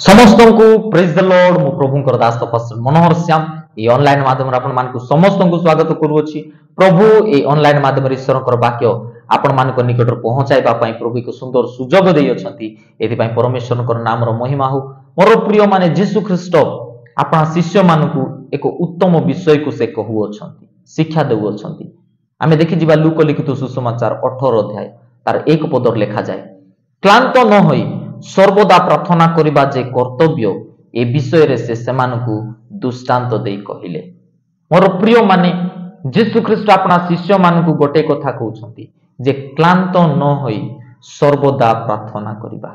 समस्त को praise the Lord मो प्रभु दास पास्टर मनोहर श्याम ये ऑनलाइन माध्यम आपण मानकु समस्त को स्वागत करूछि। प्रभु ये ऑनलाइन माध्यम ईश्वर वाक्य आपण मान निकट पहुंचाइबा पई प्रभु को सुंदर सुजोग देइ अछंती। एथि पई परमेश्वर को नाम रो महिमा हो। मोर प्रिय माने यीशु ख्रीष्ट आपण शिष्य मानकु एक उत्तम विषय को से कहू अछंती, शिक्षा देउ अछंती। आमे देखि जिबा लूक लिखित सुसमाचार 18 अध्याय तार एक पदर लिखा जाय, क्लांत न होई सर्वदा प्रार्थना करिबा जे कर्तव्य ए विषय रे से सेमानकु दृष्टांत देई कहिले। मोर प्रिय माने यीशु ख्रीष्ट अपना शिष्य मानकु गोटे कथा कहउछंती जे क्लांत न होई सर्वदा प्रार्थना करिबा।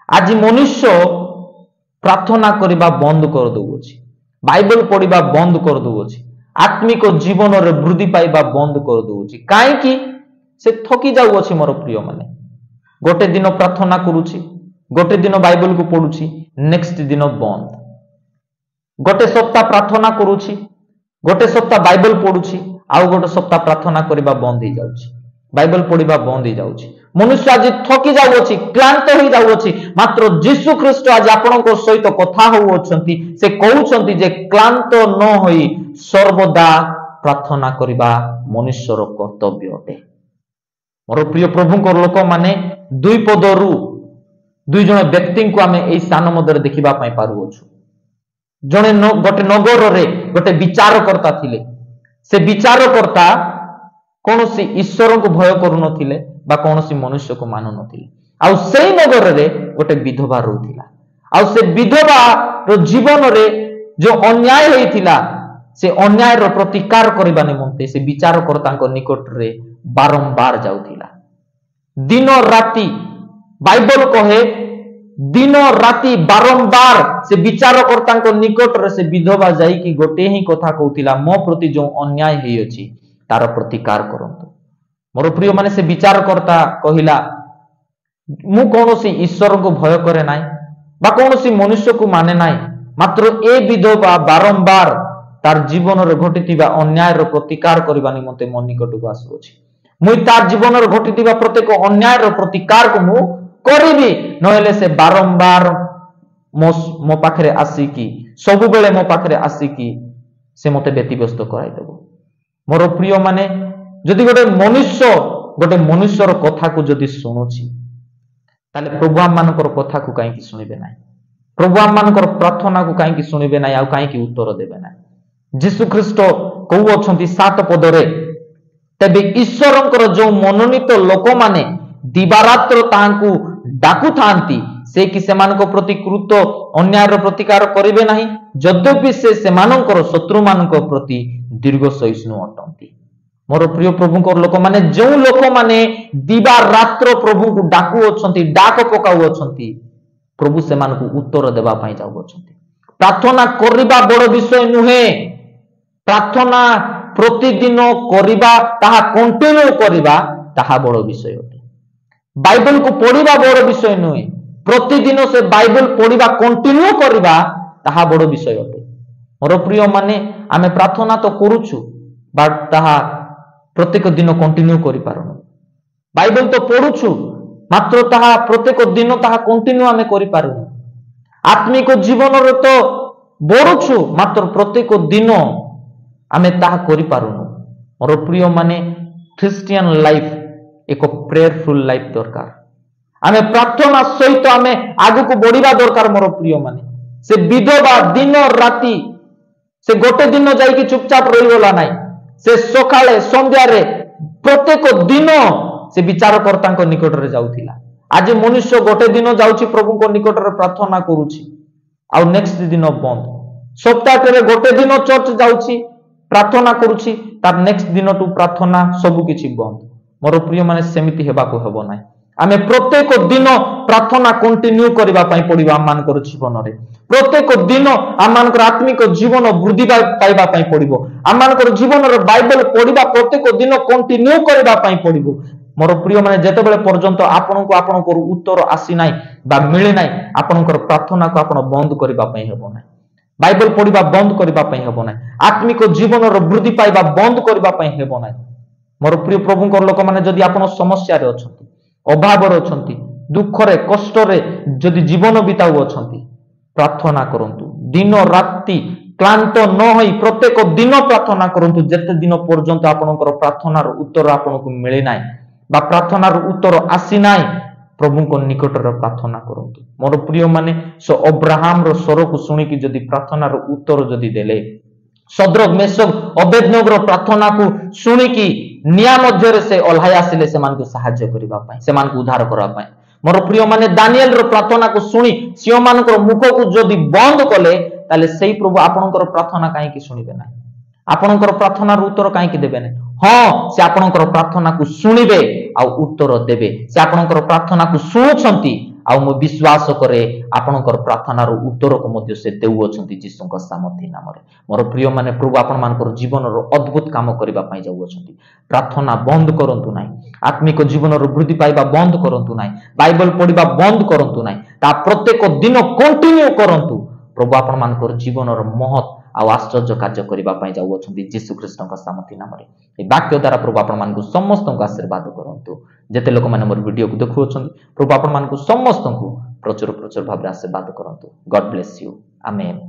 आज मनुष्य प्रार्थना करिबा बंद कर दउछि, बाइबल पढ़िबा बंद कर दउछि, आत्मिक जीवन रे वृद्धि पाइबा बंद कर दउछि। काहे कि से थकी जाउछि। मोर प्रिय माने गोटे दिन प्रार्थना करूछि, गोटे दिन बाइबल को पढ़ुछि, नेक्स्ट दिन बंद। गोटे सप्ताह प्रार्थना करूछि, गोटे सप्ताह बाइबल पढ़ुछि, आउ गोटे सप्ताह प्रार्थना करिबा बंद हो जाउछि, बाइबल पढ़िबा बंद हो जाउछि। मनुष्य आज थकी जाउछि, क्लांत हो जाउछि। मात्र यीशु ख्रीष्ट आज आपनक सहित कथा होउछंती। से कहउछंती जे क्लांत न होई सर्वदा प्रार्थना करिबा मनुष्यर कर्तव्य अटे। मोर प्रिय प्रभुंकर लोक माने दुई पदरु दुई जन व्यक्ति को आमे एई स्थान मध्य देखिबा पई पारुछु। जने गोटे नगर रे गोटे विचारकर्ता थिले। से विचारकर्ता कोनोसी ईश्वर को भय करू नथिले बा कोनोसी मनुष्य को मानु नथिले। आउ सेई नगर रे गोटे विधवा रहउथिला। आउ से विधवा रो जीवन रे जो अन्याय हेइथिला से अन्याय रो प्रतिकार करिबा निमंते से विचारकर्ता को निकट रे बारंबार जाउथिला। दिन राति बाइबल कहे दिन राति बारंबार से विचारकर्ता निकट रे से विधवा जाई कि गोटे ही कथा कहउथिला, मो प्रति जो अन्याय हेइ अछि तार प्रतिकार करंतु। मोर प्रिय माने से विचारकर्ता कहिला, मु कोनोसी ईश्वर को भय करे नाई बा कोनोसी मनुष्य को माने नाई, मात्र ए विधवा बारंबार तार जीवन रे घटितिबा अन्याय रो प्रतिकार करिबा निमंते मो निकट को आसुछि। मुई तार जीवन रे घटितिबा प्रत्येक अन्याय रो प्रतिकार को मु करिबी, नहेले से बारंबार मो पाखरे आसिकी सब बेले मो पाखरे आसिकी से मते व्यतिव्यस्त कराई देबो। मोर प्रिय माने जदि गोटे मनुष्यर कथा को जदि सुनुछि ताले प्रभु आम मानकर कथा को काहे कि सुनिबे नाही, प्रभु आम मानकर प्रार्थना को काहे कि सुनिबे नाही, आ काहे कि उत्तर देबे नाही। यीशु ख्रीष्ट कहू अछंती 7 पदरे, तबे ईश्वरंकर जो मनोनीत लोक माने दिवारात्र तांकु डाकु थांती से कि सेमानक प्रति कृत अन्याय रो प्रतिकार करिवे नाही, यद्यपि से सेमानकर शत्रु मानक प्रति दीर्घ सहिष्णु अटंती। मोर प्रिय प्रभुंकर लोक माने जो लोक माने दिवा रात्र प्रभु को डाकू अछंती, डाक पकाउ अछंती, प्रभु सेमानकु उत्तर देबा पई जाउ अछंती। प्रार्थना करिबा बड़ विषय नुहे, प्रार्थना प्रतिदिन करिबा ताहा कंटिन्यू करिबा ताहा बड़ विषय अटे। बाइबल को पढ़िबा बड़ विषय नुहे, प्रतिदिन से बाइबल पढ़िबा कंटिन्यू करिबा ताहा बड़ विषय अटे। मोर प्रिय माने आमे प्रार्थना तो करूछु बट ताहा प्रत्येक दिन कंटिन्यू करि पारनु। बाइबल तो पढ़ुछु मात्र ताहा प्रत्येक दिन ताहा कंटिन्यू आमे करि पारनु। आत्मिक जीवन रे तो बढुछु मात्र प्रत्येक दिन आमे ताहा करि पारनु। मोर प्रिय माने क्रिश्चियन लाइफ एक प्रेयरफुल लाइफ दरकार। आमे प्रार्थना सहित आमे आगु को बढ़िबा दरकार। मोर प्रिय माने से विधवा दिन राति से गोटे दिन जाई कि चुपचाप रही गला नाही, से सकाळे संध्या रे प्रत्येक दिन से विचारकर्ता निकट रे जाउथिला। आज मनुष्य गोटे दिन जाउछि प्रभु को निकट रे प्रार्थना करूछि, आ नेक्स्ट दिन बंद। सप्ताह रे गोटे दिन चर्च जाउछि प्रार्थना करूछि, तार नेक्स्ट दिन टू प्रार्थना सब किछि बंद। मोर प्रिय माने सेमिति हेबा को हेबो नाही। आमे प्रत्येक दिन प्रार्थना कंटिन्यू करिबा पई पड़िबा। आम मानकर जीवन रे प्रत्येक दिन आम मानकर आत्मिक जीवन वृद्धि पाइबा पई पड़िबो। आम मानकर जीवन रे बाइबल पढ़िबा प्रत्येक दिन कंटिन्यू करिबा पई पड़िबो। मोर प्रिय माने जेतेबेले पर्यंत आपनको आपनकर उत्तर आसी नाही बा मिले नाही, आपनकर प्रार्थना को आपण बंद करिबा पई हेबो नाही, बाइबल पढ़िबा बंद करिबा पई हेबो नाही, आत्मिक जीवन रे वृद्धि पाइबा बंद करिबा पई हेबो नाही। मोर प्रिय प्रभुंकर लोक माने जदि आपण समस्या रे अछंती, अभाव रे अछंती, दुख रे कष्ट रे जदि जीवन बिताउ अछंती, प्रार्थना करंतु दिन राति क्लांत न होई प्रत्येक दिन प्रार्थना करंतु जेते दिन पर्यंत आपनकर प्रार्थनार उत्तर आपनको मिले नाही बा प्रार्थनार उत्तर आसी नाही प्रभु को निकट प्रार्थना करंतु मोर प्रिय माने सो अब्राहम रो स्वर को सुनी कि जदि प्रार्थनार उत्तर जदि देले सद्रक मेशक अबेदनगर प्रार्थना को सुनी कि निया मध्य से ओल्हाय आसिले से मान को सहायता करबा पई से मान को उद्धार करबा पई मोर प्रिय माने दानिएल रो प्रार्थना को सुनी सियो मानकर मुख को जदि बंद कले ताले सेही प्रभु आपनकर प्रार्थना काहे कि सुनिबे नाही आपनकर प्रार्थनार उत्तर काहे कि देबे नाही हां से आपनकर प्रार्थना को सुनिबे आ उत्तर देबे से आपनकर प्रार्थना को सुनुछंती आ मो विश्वास करे आपनकर प्रार्थनार उत्तर को मध्य से देउ अछंती जीसुଙ୍କ सामर्थ्य नाम रे मोर प्रिय माने प्रभु आपन मानकर जीवन रो अद्भुत काम करिबा पई जाउ अछंती प्रार्थना बंद करंतु नाही आत्मिक जीवन रो वृद्धि पाइबा बंद करंतु नाही बाइबल पढिबा बंद करंतु नाही ता प्रत्येक दिन कंटिन्यू करंतु प्रभु आपण मानकर जीवन रो महत् आ आश्चर्य कार्य करिबा पई जाउ अछंती यीशु ख्रीष्टଙ୍କ सामर्थ्य नाम रे ए वाक्य द्वारा प्रभु आपण मानकु समस्तଙ୍କୁ आशीर्वाद करंतु जेते लोक माने मोर वीडियो को देखु अछंती प्रभु आपण मानकु समस्तଙ୍କୁ प्रचुर प्रचुर भाबरे आशीर्वाद करंतु गॉड ब्लेस यू आमेन।